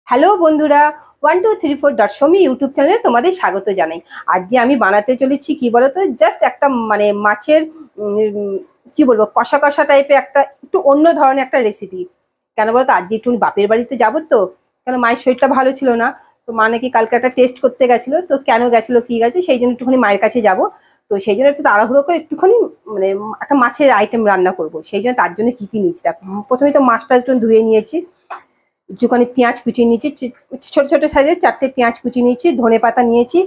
Hello বন্ধুরা, 1234.somi YouTube চ্যানেলে তোমাদের স্বাগত জানাই। আজকে আমি বানাতে চলেছি কি বলতো, জাস্ট একটা মাছের কি বলবো, কষা কষা টাইপের একটা একটু অন্য ধরনের একটা রেসিপি। কেন বলতো, আজকে একটু বাপের বাড়িতে যাবো তো, কেন মায়ের শরীরটা ভালো ছিল না। তো মা নাকি কালকে একটা টেস্ট করতে গেছিলো, তো কেন গেছিলো কি গেছে সেই জন্য একটুখানি মায়ের কাছে যাব। তো সেই জন্য একটু তাড়াহুড়ো করে একটুখানি মানে একটা মাছের আইটেম রান্না করব। সেই জন্য তার জন্য কি কি নিয়েছি দেখো। প্রথমে তো মাছটা একটু ধুয়ে নিয়েছি, একটুখানি পেঁয়াজ কুচিয়ে নিয়েছি, ছোট ছোট সাইজের 4টে পেঁয়াজ কুচিয়ে নিয়েছি, ধনে পাতা নিয়েছি,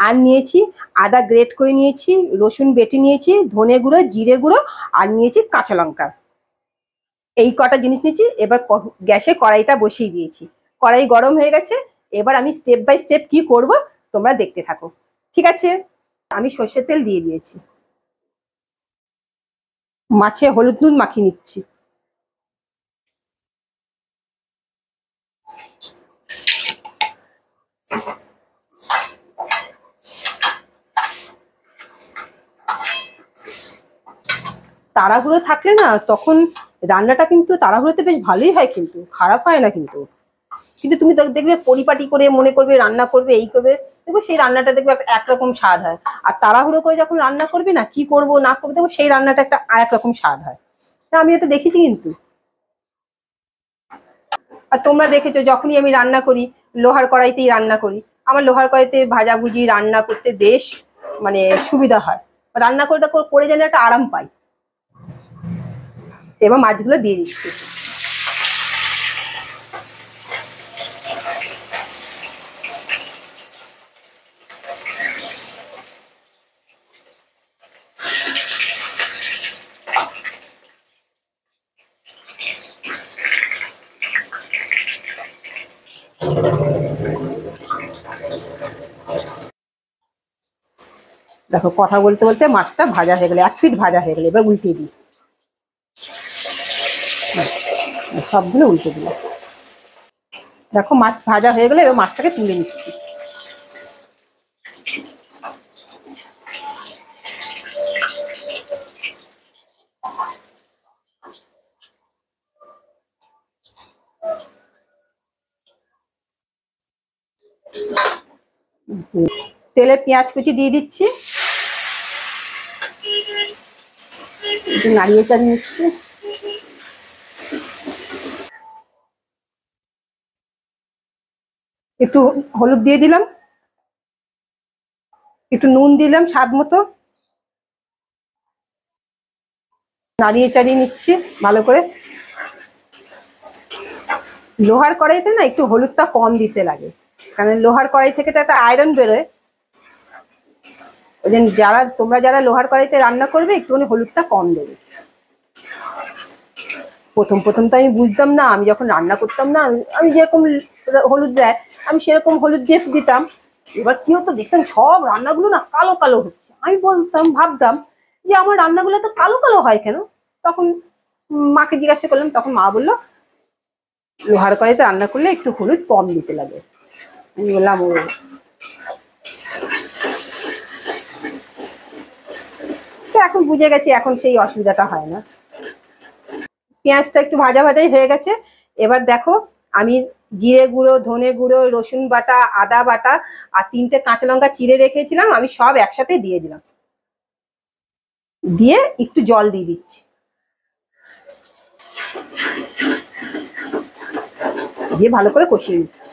আর নিয়েছি আদা গ্রেট করে নিয়েছি, রসুন বেটে নিয়েছি, ধনে গুঁড়ো, জিরে গুঁড়ো, আর নিয়েছি কাঁচা লঙ্কা। এই কটা জিনিস নিয়েছি। এবার গ্যাসে কড়াইটা বসিয়ে দিয়েছি, কড়াই গরম হয়ে গেছে। এবার আমি স্টেপ বাই স্টেপ কি করব তোমরা দেখতে থাকো, ঠিক আছে? আমি সর্ষের তেল দিয়ে দিয়েছি, মাছে হলুদ নুন মাখিয়ে নিচ্ছি। তাড়াহুড়ো থাকলে না তখন রান্নাটা কিন্তু তাড়াহুড়োতে বেশ ভালোই হয়, কিন্তু খারাপ হয় না। কিন্তু কিন্তু তুমি দেখবে পরিপাটি করে মনে করবে রান্না করবে, এই করবে, দেখবে সেই রান্নাটা দেখবে একরকম স্বাদ হয়। আর তাড়াহুড়ো করে যখন রান্না করবে না, কি করব না করবো, দেখবো সেই রান্নাটা একটা আর একরকম স্বাদ হয়। তা আমি এটা দেখেছি কিন্তু। আর তোমরা দেখেছো, যখনই আমি রান্না করি লোহার কড়াইতেই রান্না করি। আমার লোহার কড়াইতে ভাজাভুজি রান্না করতে বেশ সুবিধা হয়। রান্না করে যেন একটা আরাম পাই। এবার মাছগুলো দিয়ে দিচ্ছি। দেখো, কথা বলতে বলতে মাছটা ভাজা হয়ে গেলে, 1 পিঠ ভাজা হয়ে গেলে এবার উল্টে দিই। সবগুলো উল্টে দিলাম। দেখো মাছ ভাজা হয়ে গেলে এবার মাছটাকে তুলে নিচ্ছি। তেলে পেঁয়াজ কুচি দিয়ে দিচ্ছি, একটু নাড়িয়ে চাড়িয়ে নিচ্ছি। একটু হলুদ দিয়ে দিলাম, একটু নুন দিলাম স্বাদ মতো, নাড়িয়ে চাড়িয়ে নিচ্ছি ভালো করে। লোহার কড়াইতে না একটু হলুদটা কম দিতে লাগে, কারণ লোহার কড়াই থেকে তো একটা আয়রন বেরোয়। ওই জন্য তোমরা যারা লোহার কড়াইতে রান্না করবে একটুখানি হলুদটা কম দেবে। প্রথম প্রথম তো আমি বুঝতাম না, আমি যখন রান্না করতাম না, আমি যেরকম হলুদ দেয় আমি সেরকম হলুদ দিয়ে দিতাম। এবার কি হতো, দেখতাম সব রান্নাগুলো না কালো কালো হচ্ছে। আমি ভাবতাম যে আমার রান্নাগুলো তো কালো কালো হয় কেন। তখন মাকে জিজ্ঞাসা করলাম, তখন মা বললো লোহার কড়াইতে রান্না করলে একটু হলুদ কম দিতে লাগে। আমি বললাম ও। তো এখন বুঝে গেছি, এখন সেই অসুবিধাটা হয় না। পেঁয়াজটা একটু ভাজা ভাজাই হয়ে গেছে। এবার দেখো, আমি জিরে গুঁড়ো, ধনে গুঁড়ো, রসুন বাটা, আদা বাটা আর 3টে কাঁচা লঙ্কা চিড়ে রেখেছিলাম, আমি সব একসাথে দিয়ে দিলাম। দিয়ে একটু জল দিয়ে দিচ্ছি, দিয়ে ভালো করে কষিয়ে নিচ্ছি।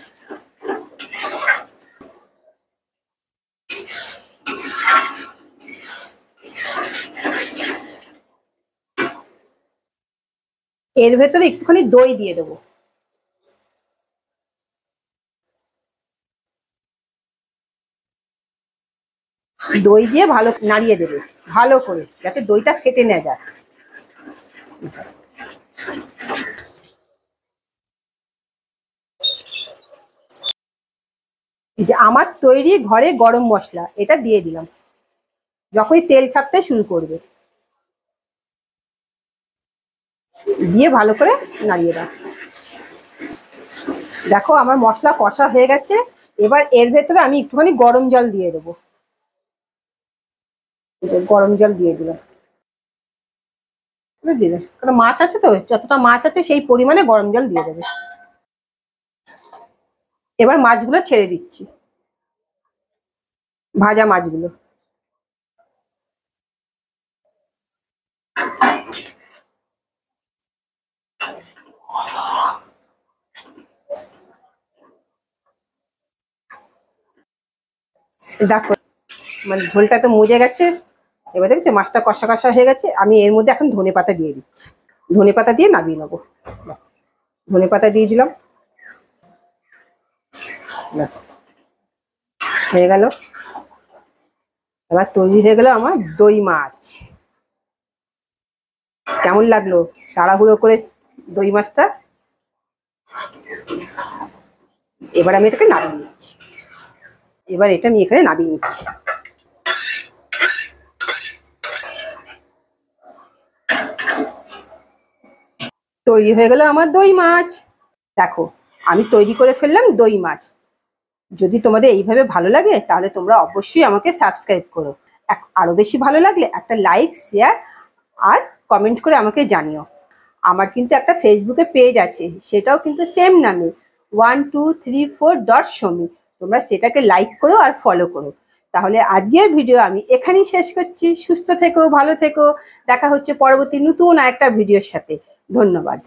এর ভেতরে একটুখানি দই দিয়ে দেবো। দই দিয়ে ভালো নাড়িয়ে দেবে, ভালো করে, যাতে দইটা ফেটে না যায়। এই যে আমার তৈরি ঘরে গরম মশলা, এটা দিয়ে দিলাম যখনই তেল ছাড়তে শুরু করবে। দিয়ে ভালো করে নাড়িয়ে দাও। দেখো আমার মশলা কষা হয়ে গেছে। এবার এর ভেতরে আমি একটুখানি গরম জল দিয়ে দেবো। গরম জল দিয়ে দিলাম, দিলে কারণ মাছ আছে তো, যতটা মাছ আছে সেই পরিমাণে গরম জল দিয়ে দেবে। এবার মাছগুলো ছেড়ে দিচ্ছি, ভাজা মাছগুলো। দেখো মানে ঝোলটা তো মজে গেছে। এবার দেখছো মাছটা কষা কষা হয়ে গেছে, আমি এর মধ্যে এখন ধনেপাতা দিয়ে দিচ্ছি। ধনেপাতা দিয়ে নামিয়ে নেবো। ধনেপাতা দিয়ে দিলাম, ব্যাস হয়ে গেল। এবার তৈরি হয়ে গেল আমার দই মাছ। কেমন লাগলো তাড়াহুড়ো করে দই মাছটা? এবার আমি এটাকে নামিয়ে নিচ্ছি। এবার এটা আমি এখানে নামিয়ে নিচ্ছি। তৈরি হয়ে গেল আমার দই মাছ। দেখো আমি তৈরি করে ফেললাম দই মাছ। যদি তোমাদের এইভাবে ভালো লাগে তাহলে তোমরা অবশ্যই আমাকে সাবস্ক্রাইব করো। আরো বেশি ভালো লাগলে একটা লাইক, শেয়ার আর কমেন্ট করে আমাকে জানিও। আমার কিন্তু একটা ফেসবুকে পেজ আছে, সেটাও কিন্তু সেম নামে 1234.somi। তোমরা সেটাকে লাইক করো আর ফলো করো। তাহলে আজকের ভিডিও আমি এখানেই শেষ করছি। সুস্থ থেকো, ভালো থেকো। দেখা হচ্ছে পরবর্তী নতুন একটা ভিডিওর সাথে। ধন্যবাদ।